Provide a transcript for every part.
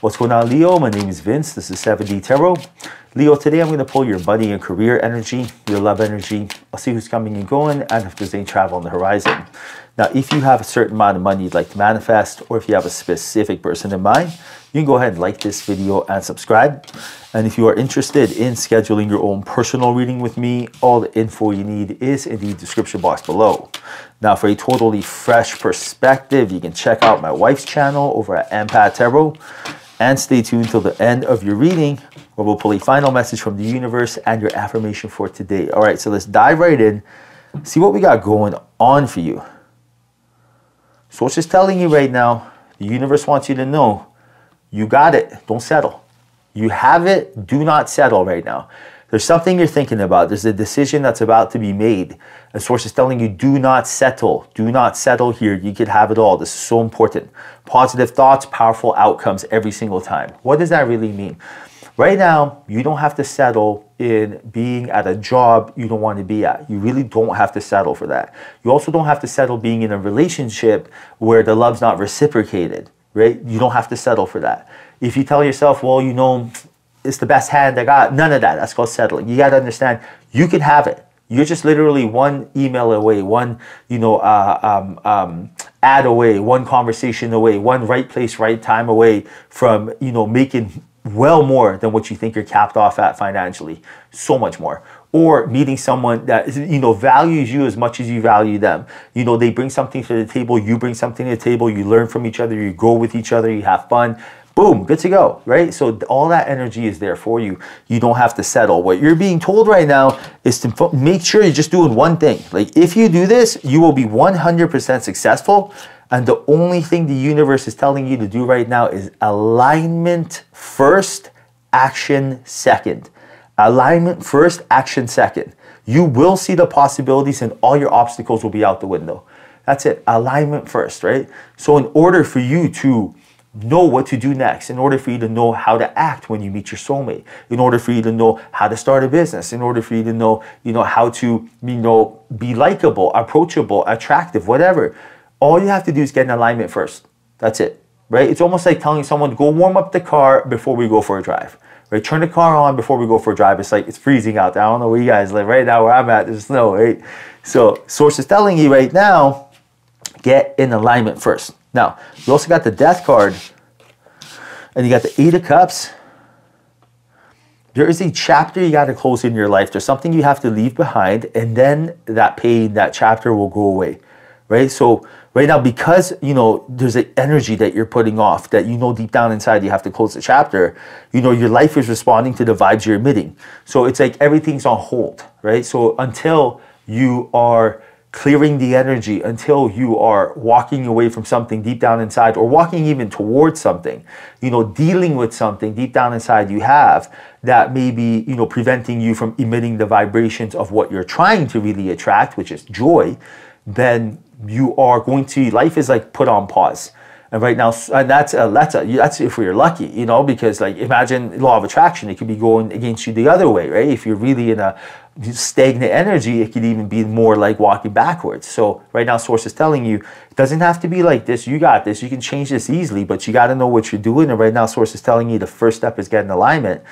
What's going on, Leo? My name is Vince. This is 7D Tarot. Leo, today I'm going to pull your money and career energy, your love energy. I'll see who's coming and going and if there's any travel on the horizon. Now, if you have a certain amount of money you'd like to manifest, or if you have a specific person in mind, you can go ahead and like this video and subscribe. And if you are interested in scheduling your own personal reading with me, all the info you need is in the description box below. Now, for a totally fresh perspective, you can check out my wife's channel over at Empath Tarot. And stay tuned till the end of your reading, where we'll pull a final message from the universe and your affirmation for today. All right, so let's dive right in, see what we got going on for you. So it's just telling you right now, the universe wants you to know, you got it, don't settle. You have it, do not settle right now. There's something you're thinking about. There's a decision that's about to be made. The source is telling you, do not settle. Do not settle here. You could have it all. This is so important. Positive thoughts, powerful outcomes every single time. What does that really mean? Right now, you don't have to settle in being at a job you don't want to be at. You really don't have to settle for that. You also don't have to settle being in a relationship where the love's not reciprocated, right? You don't have to settle for that. If you tell yourself, well, you know, it's the best hand I got, none of that. That's called settling. You got to understand, you can have it. You're just literally one email away, one, ad away, one conversation away, one right place, right time away from, making well more than what you think you're capped off at financially. So much more. Or meeting someone that, values you as much as you value them. They bring something to the table, you bring something to the table, you learn from each other, you grow with each other, you have fun. Boom, good to go, right? So all that energy is there for you. You don't have to settle. What you're being told right now is to make sure you're just doing one thing. Like, if you do this, you will be 100% successful. And the only thing the universe is telling you to do right now is alignment first, action second. Alignment first, action second. You will see the possibilities and all your obstacles will be out the window. That's it. Alignment first, right? So in order for you to know what to do next, in order for you to know how to act when you meet your soulmate, in order for you to know how to start a business, in order for you to know, how to, be likable, approachable, attractive, whatever. All you have to do is get in alignment first. That's it, right? It's almost like telling someone, go warm up the car before we go for a drive, right? Turn the car on before we go for a drive. It's like, it's freezing out there. I don't know where you guys live. Right now where I'm at, there's snow, right? So source is telling you right now, get in alignment first. Now, you also got the Death card, and you got the Eight of Cups. There is a chapter you got to close in your life. There's something you have to leave behind, and then that pain, that chapter will go away, right? So right now, because, there's an energy that you're putting off, that deep down inside you have to close the chapter, your life is responding to the vibes you're emitting. So it's like everything's on hold, right? So until you are clearing the energy, until you are walking away from something deep down inside, or walking even towards something, dealing with something deep down inside you have that may be, preventing you from emitting the vibrations of what you're trying to really attract, which is joy, then you are going to, life is like put on pause. And right now, and that's if you're lucky, because like, imagine law of attraction, it could be going against you the other way, right? If you're really in a stagnant energy, it could even be more like walking backwards. So right now, source is telling you, it doesn't have to be like this. You got this. You can change this easily, but you got to know what you're doing. And right now, source is telling you the first step is getting alignment.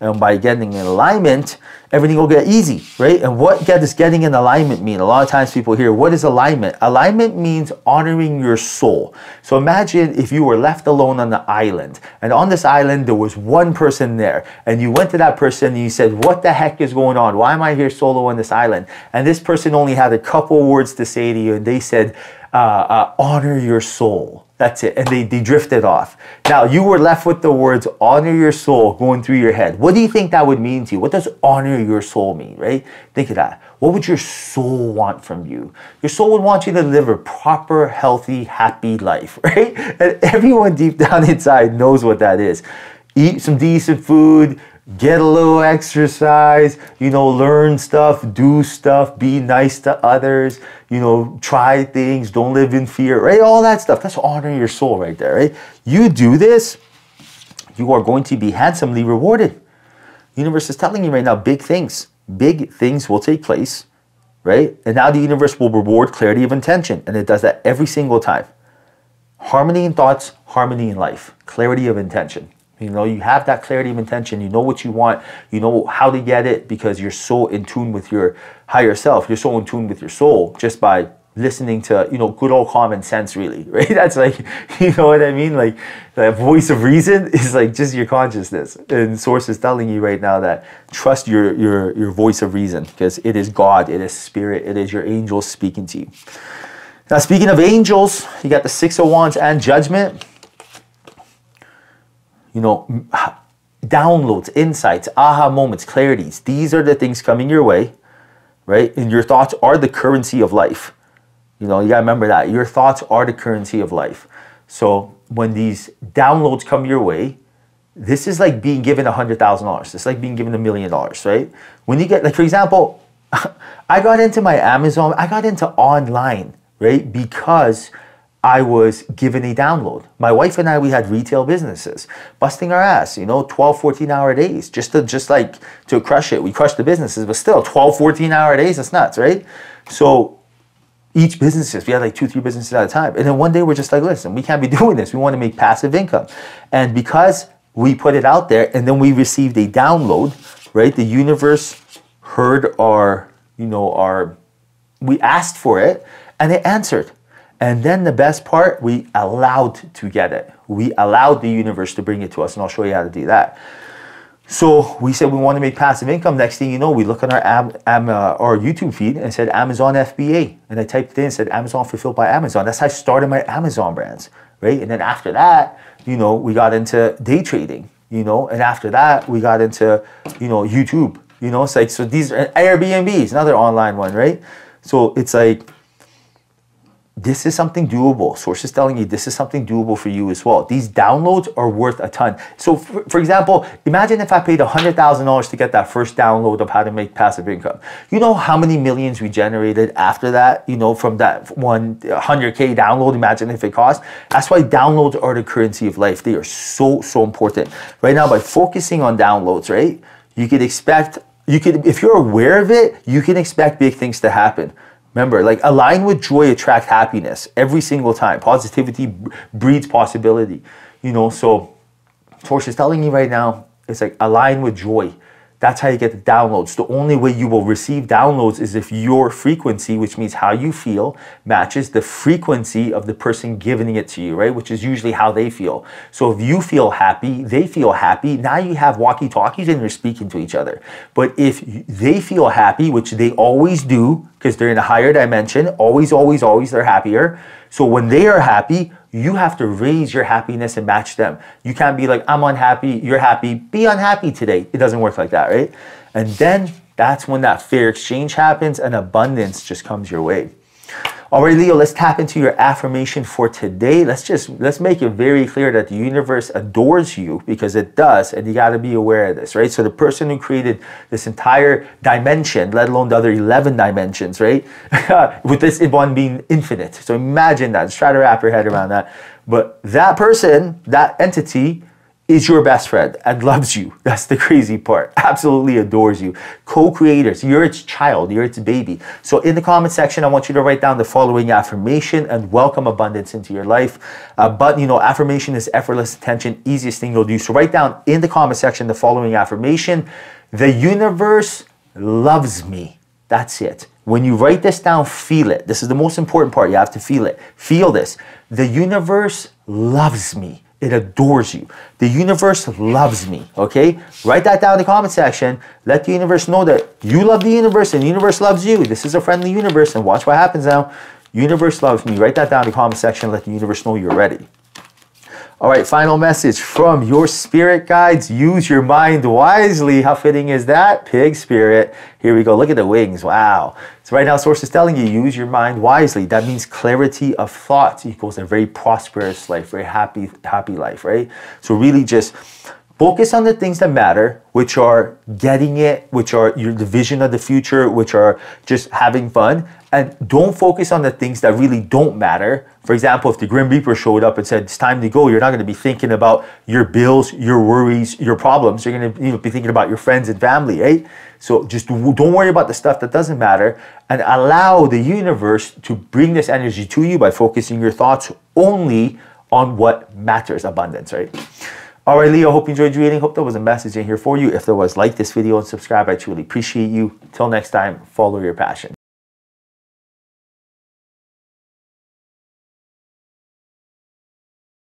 And by getting in alignment, everything will get easy, right? And what does getting in alignment mean? A lot of times people hear, what is alignment? Alignment means honoring your soul. So imagine if you were left alone on an island, and on this island, there was one person there, and you went to that person and you said, what the heck is going on? Why am I here solo on this island? And this person only had a couple words to say to you, and they said, honor your soul. That's it. And they drifted off. Now, you were left with the words, honor your soul, going through your head. What do you think that would mean to you? What does honor your soul mean, right? Think of that. What would your soul want from you? Your soul would want you to live a proper, healthy, happy life, right? And everyone deep down inside knows what that is. Eat some decent food, get a little exercise, learn stuff, do stuff, be nice to others, try things, don't live in fear, right? All that stuff. That's honor your soul right there, right? You do this, you are going to be handsomely rewarded. Universe is telling you right now, big things will take place, right? And now the universe will reward clarity of intention. And it does that every single time. Harmony in thoughts, harmony in life, clarity of intention. You know, you have that clarity of intention. You know what you want. You know how to get it because you're so in tune with your higher self. You're so in tune with your soul just by listening to, you know, good old common sense, really, right? That's like, you know what I mean? Like, the voice of reason is like just your consciousness. And Source is telling you right now that trust your voice of reason, because it is God, it is spirit, it is your angels speaking to you. Now, speaking of angels, you got the Six of Wands and Judgment. You know, downloads, insights, aha moments, clarities. These are the things coming your way, right? And your thoughts are the currency of life. You know, you gotta remember that. Your thoughts are the currency of life. So when these downloads come your way, this is like being given $100,000. It's like being given $1 million, right? When you get, like, for example, I got into my Amazon, I got into online, right? Because I was given a download. My wife and I, we had retail businesses, busting our ass, you know, 12, 14-hour days, just to crush it. We crushed the businesses, but still 12, 14-hour days, that's nuts, right? So each businesses, we had like 2, 3 businesses at a time. And then one day we're just like, listen, we can't be doing this. We want to make passive income. And because we put it out there and then we received a download, right? The universe heard we asked for it and it answered. And then the best part, we allowed to get it. We allowed the universe to bring it to us. And I'll show you how to do that. So we said we want to make passive income. Next thing you know, we look on our YouTube feed and it said Amazon FBA. And I typed it in and said Amazon fulfilled by Amazon. That's how I started my Amazon brands, right? And then after that, you know, we got into day trading, you know, and after that, we got into, you know, YouTube, you know, it's like, so these are Airbnbs, another online one, right? So it's like, this is something doable. Source is telling you this is something doable for you as well. These downloads are worth a ton. So for example, imagine if I paid $100,000 to get that first download of how to make passive income. You know how many millions we generated after that, you know, from that 100K download? Imagine if it cost. That's why downloads are the currency of life. They are so, so important. Right now, by focusing on downloads, right, if you're aware of it, you can expect big things to happen. Remember, like, align with joy, attract happiness every single time. Positivity breeds possibility, you know. So Source is telling you right now, it's like align with joy. That's how you get the downloads. The only way you will receive downloads is if your frequency, which means how you feel, matches the frequency of the person giving it to you, right? Which is usually how they feel. So if you feel happy, they feel happy. Now you have walkie-talkies and you're speaking to each other. But if they feel happy, which they always do, because they're in a higher dimension, always, always, always, they're happier. So when they are happy, you have to raise your happiness and match them. You can't be like, I'm unhappy, you're happy, be unhappy today. It doesn't work like that, right? And then that's when that fair exchange happens and abundance just comes your way. All right, Leo, let's tap into your affirmation for today. Let's make it very clear that the universe adores you, because it does, and you got to be aware of this, right? So the person who created this entire dimension, let alone the other 11 dimensions, right? With this one being infinite. So imagine that. Just try to wrap your head around that. But that person, that entity, is your best friend and loves you. That's the crazy part. Absolutely adores you. Co-creators. You're its child. You're its baby. So in the comment section, I want you to write down the following affirmation and welcome abundance into your life. But, you know, affirmation is effortless attention. Easiest thing you'll do. So write down in the comment section the following affirmation. The universe loves me. That's it. When you write this down, feel it. This is the most important part. You have to feel it. Feel this. The universe loves me. It adores you. The universe loves me, okay? Write that down in the comment section. Let the universe know that you love the universe and the universe loves you. This is a friendly universe, and watch what happens now. Universe loves me. Write that down in the comment section. Let the universe know you're ready. All right, final message from your spirit guides. Use your mind wisely. How fitting is that? Pig spirit. Here we go. Look at the wings. Wow. So right now, Source is telling you, use your mind wisely. That means clarity of thought equals a very prosperous life, very happy life, right? So really just focus on the things that matter, which are getting it, which are the vision of the future, which are just having fun. And don't focus on the things that really don't matter. For example, if the Grim Reaper showed up and said, it's time to go, you're not going to be thinking about your bills, your worries, your problems. You're going to be thinking about your friends and family, right? So just don't worry about the stuff that doesn't matter and allow the universe to bring this energy to you by focusing your thoughts only on what matters, abundance, right? All right, Leo, hope you enjoyed your reading. Hope there was a message in here for you. If there was, like this video and subscribe. I truly appreciate you. Till next time, follow your passion.